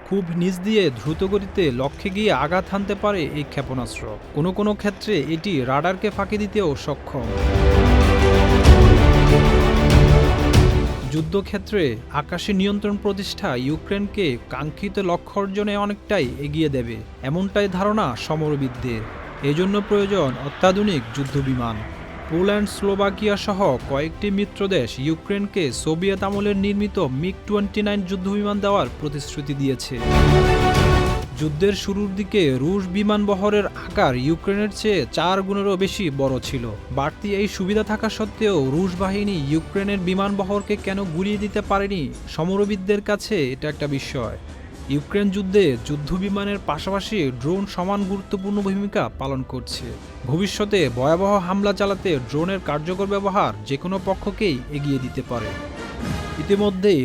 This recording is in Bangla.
খুব নিচ দিয়ে দ্রুত গতিতে লক্ষ্যে গিয়ে আঘাত হানতে পারে এই ক্ষেপণাস্ত্র। কোনো কোনো ক্ষেত্রে এটি রাডারকে ফাঁকি দিতেও সক্ষম। যুদ্ধক্ষেত্রে আকাশে নিয়ন্ত্রণ প্রতিষ্ঠা ইউক্রেনকে কাঙ্ক্ষিত লক্ষ্য অর্জনে অনেকটাই এগিয়ে দেবে, এমনটাই ধারণা সমরবিদদের। এজন্য প্রয়োজন অত্যাধুনিক যুদ্ধবিমান। পোল্যান্ড, স্লোভাকিয়া সহ কয়েকটি মিত্রদেশ ইউক্রেনকে সোভিয়েত আমলের নির্মিত মিগ-29 যুদ্ধবিমান দেওয়ার প্রতিশ্রুতি দিয়েছে। যুদ্ধের শুরুর দিকে রুশ বিমানবহরের আকার ইউক্রেনের চেয়ে 4 গুণেরও বেশি বড় ছিল। বাড়তি এই সুবিধা থাকা সত্ত্বেও রুশ বাহিনী ইউক্রেনের বিমানবহরকে কেন গুলিয়ে দিতে পারেনি, সমরবিদদের কাছে এটা একটা বিস্ময়। ইউক্রেন যুদ্ধে যুদ্ধবিমানের পাশাপাশি ড্রোন সমান গুরুত্বপূর্ণ ভূমিকা পালন করছে। ভবিষ্যতে ভয়াবহ হামলা চালাতে ড্রোনের কার্যকর ব্যবহার যেকোনো পক্ষকেই এগিয়ে দিতে পারে। ইতিমধ্যেই